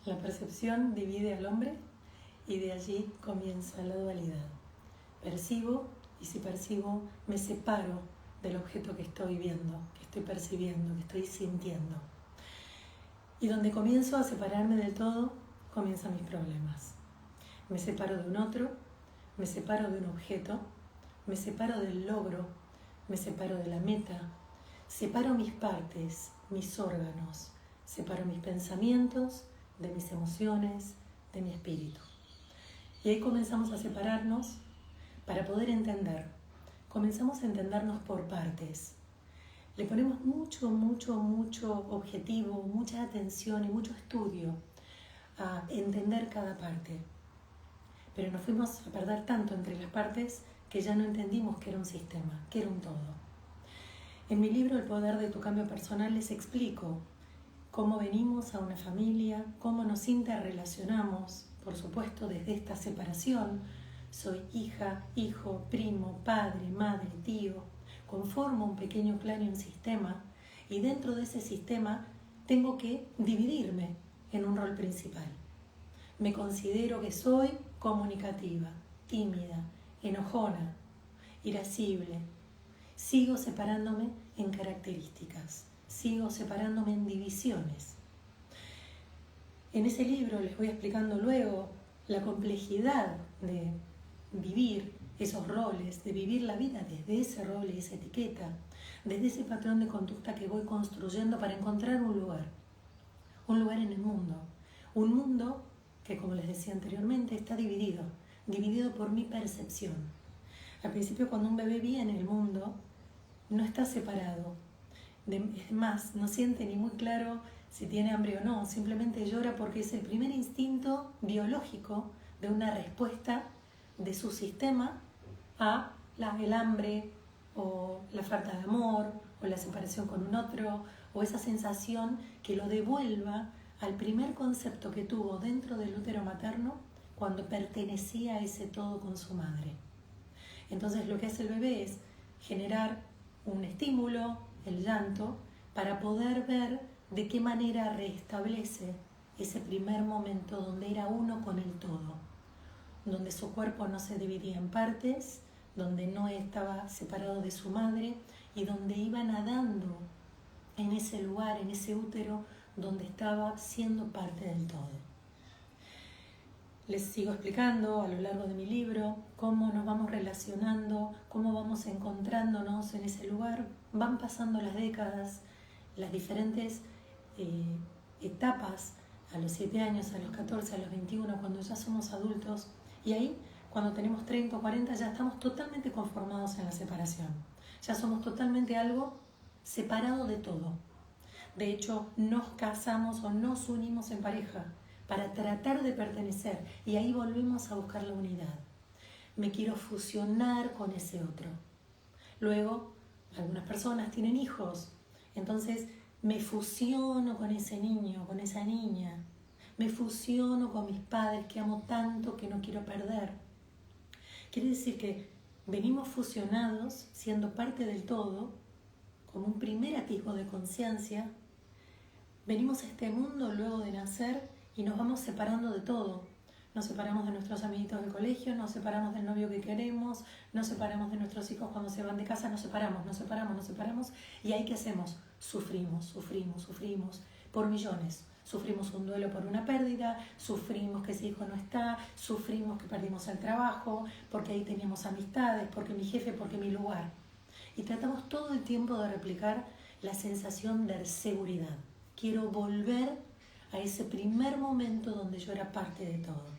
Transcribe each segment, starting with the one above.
La percepción divide al hombre y de allí comienza la dualidad. Percibo y si percibo me separo del objeto que estoy viendo, que estoy percibiendo, que estoy sintiendo. Y donde comienzo a separarme del todo, comienzan mis problemas. Me separo de un otro, me separo de un objeto, me separo del logro, me separo de la meta, separo mis partes, mis órganos, separo mis pensamientos de mis emociones, de mi espíritu. Y ahí comenzamos a separarnos para poder entender. Comenzamos a entendernos por partes. Le ponemos mucho objetivo, mucha atención y mucho estudio a entender cada parte. Pero nos fuimos a perder tanto entre las partes que ya no entendimos que era un sistema, que era un todo. En mi libro El poder de tu cambio personal les explico cómo venimos a una familia, cómo nos interrelacionamos, por supuesto desde esta separación. Soy hija, hijo, primo, padre, madre, tío. Conformo un pequeño clan y un sistema, y dentro de ese sistema tengo que dividirme en un rol principal. Me considero que soy comunicativa, tímida, enojona, irascible. Sigo separándome en características, sigo separándome en divisiones. En ese libro les voy explicando luego la complejidad de vivir esos roles, de vivir la vida desde ese rol y esa etiqueta, desde ese patrón de conducta que voy construyendo para encontrar un lugar en el mundo. Un mundo que, como les decía anteriormente, está dividido por mi percepción. Al principio, cuando un bebé viene al mundo, no está separado. Es más, no siente ni muy claro si tiene hambre o no, simplemente llora porque es el primer instinto biológico de una respuesta de su sistema a el hambre o la falta de amor o la separación con un otro o esa sensación que lo devuelva al primer concepto que tuvo dentro del útero materno cuando pertenecía a ese todo con su madre. Entonces lo que hace el bebé es generar un estímulo, el llanto, para poder ver de qué manera restablece ese primer momento donde era uno con el todo, donde su cuerpo no se dividía en partes, donde no estaba separado de su madre y donde iba nadando en ese lugar, en ese útero, donde estaba siendo parte del todo. Les sigo explicando a lo largo de mi libro cómo nos vamos relacionando, cómo vamos encontrándonos en ese lugar. Van pasando las décadas, las diferentes etapas, a los 7 años, a los 14, a los 21, cuando ya somos adultos. Y ahí, cuando tenemos 30 o 40, ya estamos totalmente conformados en la separación. Ya somos totalmente algo separado de todo. De hecho, nos casamos o nos unimos en pareja para tratar de pertenecer, y ahí volvemos a buscar la unidad. Me quiero fusionar con ese otro. Luego, algunas personas tienen hijos, entonces me fusiono con ese niño, con esa niña. Me fusiono con mis padres que amo tanto que no quiero perder. Quiere decir que venimos fusionados, siendo parte del todo, como un primer atisbo de conciencia. Venimos a este mundo luego de nacer y nos vamos separando de todo. Nos separamos de nuestros amiguitos del colegio, nos separamos del novio que queremos, nos separamos de nuestros hijos cuando se van de casa, nos separamos. ¿Y ahí qué hacemos? Sufrimos por millones. Sufrimos un duelo por una pérdida, sufrimos que ese hijo no está, sufrimos que perdimos el trabajo, porque ahí teníamos amistades, porque mi jefe, porque mi lugar. Y tratamos todo el tiempo de replicar la sensación de seguridad. Quiero volver a ese primer momento donde yo era parte de todo.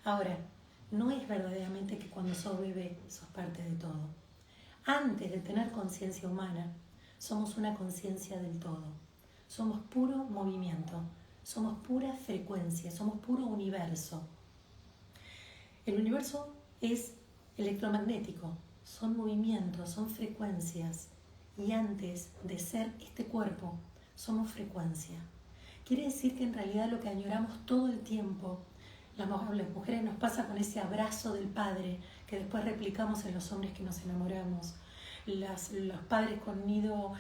Ahora, no es verdaderamente que cuando sos bebé sos parte de todo. Antes de tener conciencia humana, somos una conciencia del todo. Somos puro movimiento, somos pura frecuencia, somos puro universo. El universo es electromagnético, son movimientos, son frecuencias. Y antes de ser este cuerpo, somos frecuencia. Quiere decir que en realidad lo que añoramos todo el tiempo, las mujeres nos pasa con ese abrazo del padre que después replicamos en los hombres que nos enamoramos, los padres con nido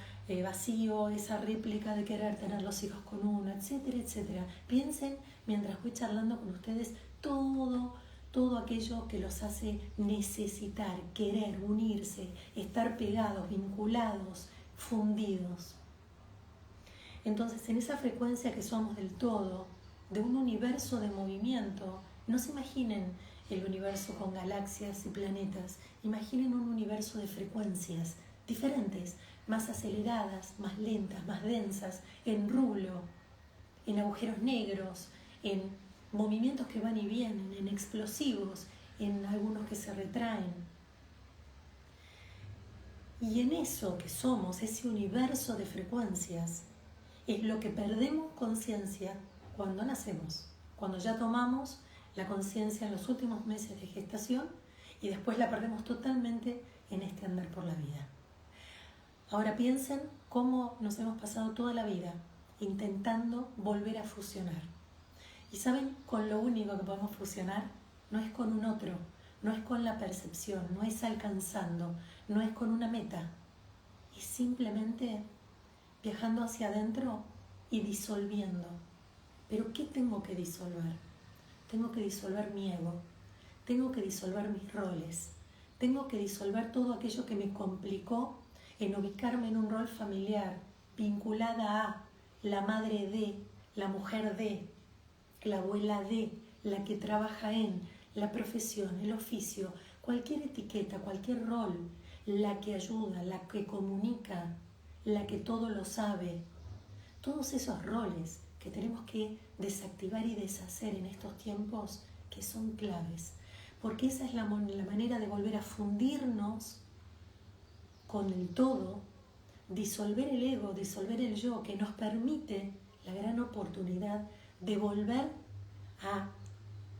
vacío, esa réplica de querer tener los hijos con uno, etcétera, etcétera. Piensen, mientras voy charlando con ustedes, todo aquello que los hace necesitar, querer, unirse, estar pegados, vinculados, fundidos. Entonces, en esa frecuencia que somos del todo, de un universo de movimiento, no se imaginen el universo con galaxias y planetas, imaginen un universo de frecuencias diferentes, más aceleradas, más lentas, más densas, en rulo, en agujeros negros, en movimientos que van y vienen, en explosivos, en algunos que se retraen. Y en eso que somos, ese universo de frecuencias, es lo que perdemos conciencia cuando nacemos, cuando ya tomamos la conciencia en los últimos meses de gestación y después la perdemos totalmente en este andar por la vida. Ahora piensen cómo nos hemos pasado toda la vida intentando volver a fusionar. Y saben, con lo único que podemos fusionar no es con un otro, no es con la percepción, no es alcanzando, no es con una meta, es simplemente viajando hacia adentro y disolviendo. ¿Pero qué tengo que disolver? Tengo que disolver mi ego, tengo que disolver mis roles, tengo que disolver todo aquello que me complicó en ubicarme en un rol familiar, vinculada a la madre de, la mujer de, la abuela de, la que trabaja en, la profesión, el oficio, cualquier etiqueta, cualquier rol, la que ayuda, la que comunica, la que todo lo sabe. Todos esos roles que tenemos que desactivar y deshacer en estos tiempos que son claves, porque esa es la manera de volver a fundirnos con el todo, disolver el ego, disolver el yo, que nos permite la gran oportunidad de volver a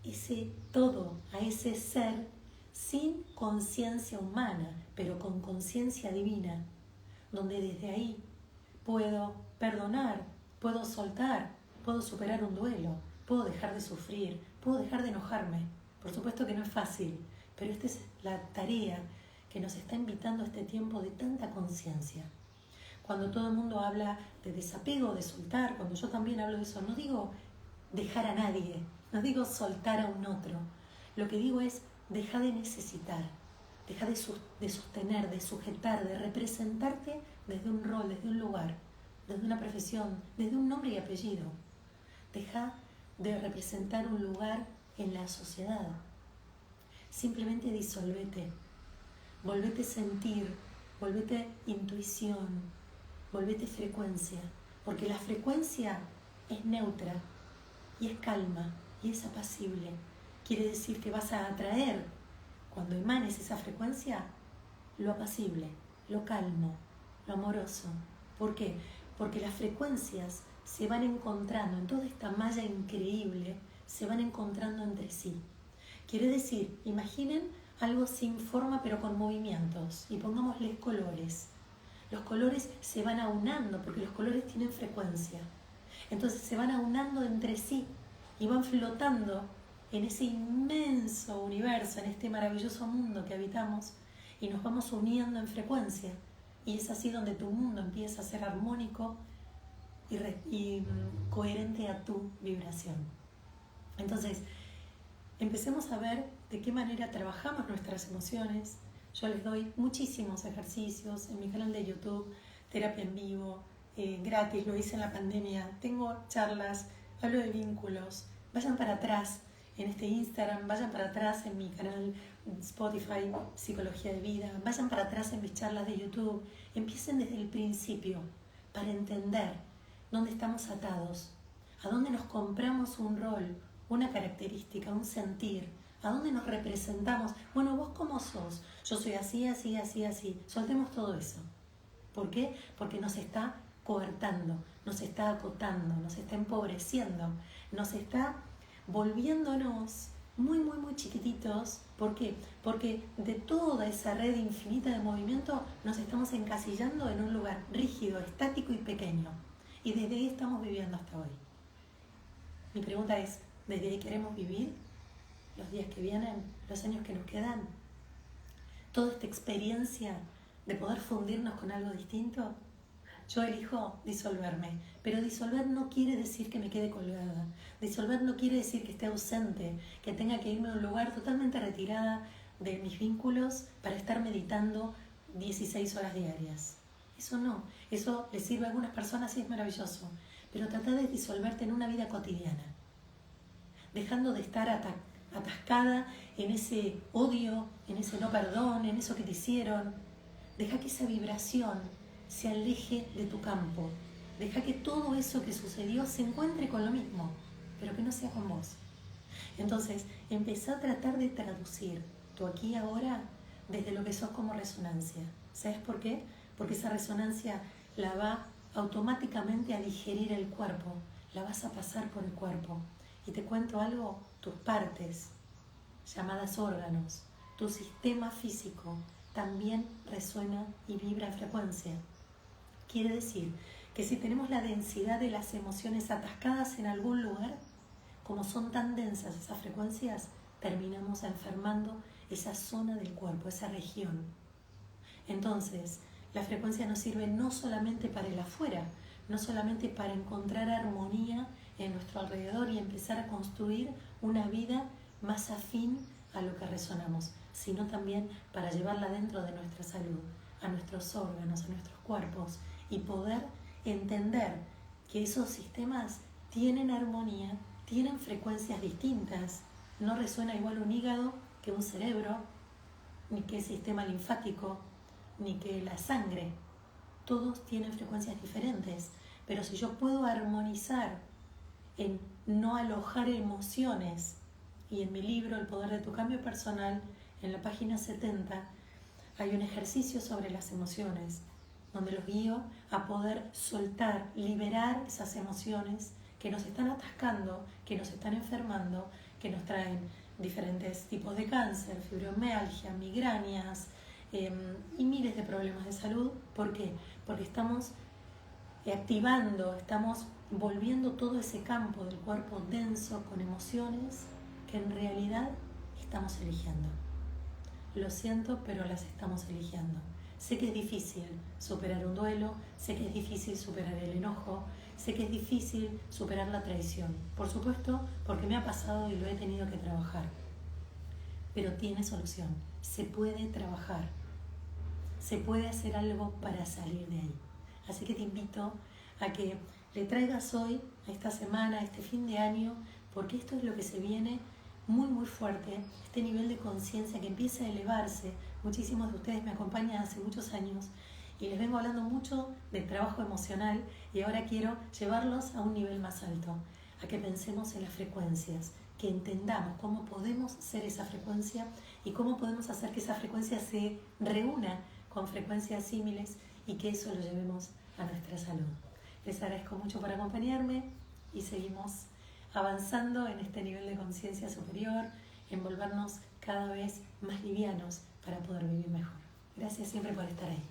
ese todo, a ese ser sin conciencia humana, pero con conciencia divina, donde desde ahí puedo perdonar, puedo soltar, puedo superar un duelo, puedo dejar de sufrir, puedo dejar de enojarme. Por supuesto que no es fácil, pero esta es la tarea que nos está invitando a este tiempo de tanta conciencia. Cuando todo el mundo habla de desapego, de soltar, cuando yo también hablo de eso, no digo dejar a nadie, no digo soltar a un otro. Lo que digo es deja de necesitar, deja de sostener, de sujetar, de representarte desde un rol, desde un lugar, desde una profesión, desde un nombre y apellido. Deja de representar un lugar en la sociedad. Simplemente disolvete, volvete sentir, volvete intuición, volvete frecuencia, porque la frecuencia es neutra y es calma y es apacible. Quiere decir que vas a atraer, cuando emanes esa frecuencia, lo apacible, lo calmo, lo amoroso. ¿Por qué? Porque las frecuencias se van encontrando en toda esta malla increíble, se van encontrando entre sí. Quiere decir, imaginen algo sin forma pero con movimientos y pongámosles colores. Los colores se van aunando porque los colores tienen frecuencia. Entonces se van aunando entre sí y van flotando en ese inmenso universo, en este maravilloso mundo que habitamos, y nos vamos uniendo en frecuencia. Y es así donde tu mundo empieza a ser armónico y coherente a tu vibración. Entonces, empecemos a ver de qué manera trabajamos nuestras emociones. Yo les doy muchísimos ejercicios en mi canal de YouTube, terapia en vivo, gratis, lo hice en la pandemia. Tengo charlas, hablo de vínculos. Vayan para atrás en este Instagram, vayan para atrás en mi canal Spotify, Psicología de Vida, vayan para atrás en mis charlas de YouTube. Empiecen desde el principio para entender dónde estamos atados, a dónde nos compramos un rol, una característica, un sentir, a dónde nos representamos. Bueno, vos cómo sos, yo soy así, así, así, así. Soltemos todo eso. ¿Por qué? Porque nos está coartando, nos está acotando, nos está empobreciendo, nos está volviéndonos muy, muy, muy chiquititos. ¿Por qué? Porque de toda esa red infinita de movimiento nos estamos encasillando en un lugar rígido, estático y pequeño. Y desde ahí estamos viviendo hasta hoy. Mi pregunta es, ¿desde ahí queremos vivir los días que vienen, los años que nos quedan? Toda esta experiencia de poder fundirnos con algo distinto, yo elijo disolverme. Pero disolver no quiere decir que me quede colgada. Disolver no quiere decir que esté ausente, que tenga que irme a un lugar totalmente retirada de mis vínculos para estar meditando 16 horas diarias. Eso no. Eso le sirve a algunas personas y es maravilloso. Pero trata de disolverte en una vida cotidiana, dejando de estar atascada en ese odio, en ese no perdón, en eso que te hicieron. Deja que esa vibración se aleje de tu campo. Deja que todo eso que sucedió se encuentre con lo mismo, pero que no sea con vos. Entonces, empezá a tratar de traducir tu aquí y ahora desde lo que sos como resonancia. ¿Sabes por qué? Porque esa resonancia la va automáticamente a digerir el cuerpo, la vas a pasar por el cuerpo. Y te cuento algo, tus partes, llamadas órganos, tu sistema físico, también resuena y vibra en frecuencia. Quiere decir que si tenemos la densidad de las emociones atascadas en algún lugar, como son tan densas esas frecuencias, terminamos enfermando esa zona del cuerpo, esa región. Entonces, la frecuencia nos sirve no solamente para el afuera, no solamente para encontrar armonía en nuestro alrededor y empezar a construir una vida más afín a lo que resonamos, sino también para llevarla dentro de nuestra salud, a nuestros órganos, a nuestros cuerpos, y poder entender que esos sistemas tienen armonía, tienen frecuencias distintas. No resuena igual un hígado que un cerebro, ni que el sistema linfático, ni que la sangre. Todos tienen frecuencias diferentes, pero si yo puedo armonizar en no alojar emociones, y en mi libro El Poder de tu Cambio Personal, en la página 70, hay un ejercicio sobre las emociones, donde los guío a poder soltar, liberar esas emociones que nos están atascando, que nos están enfermando, que nos traen diferentes tipos de cáncer, fibromialgia, migrañas y miles de problemas de salud. ¿Por qué? Porque estamos activando, estamos volviendo todo ese campo del cuerpo denso con emociones que en realidad estamos eligiendo. Lo siento, pero las estamos eligiendo. Sé que es difícil superar un duelo, sé que es difícil superar el enojo, sé que es difícil superar la traición. Por supuesto, porque me ha pasado y lo he tenido que trabajar. Pero tiene solución. Se puede trabajar. Se puede hacer algo para salir de ahí. Así que te invito a que le traigas hoy, a esta semana, a este fin de año, porque esto es lo que se viene muy muy fuerte, este nivel de conciencia que empieza a elevarse. Muchísimos de ustedes me acompañan hace muchos años y les vengo hablando mucho del trabajo emocional, y ahora quiero llevarlos a un nivel más alto, a que pensemos en las frecuencias, que entendamos cómo podemos ser esa frecuencia y cómo podemos hacer que esa frecuencia se reúna con frecuencias símiles y que eso lo llevemos a nuestra salud. Les agradezco mucho por acompañarme y seguimos avanzando en este nivel de conciencia superior, en volvernos cada vez más livianos para poder vivir mejor. Gracias siempre por estar ahí.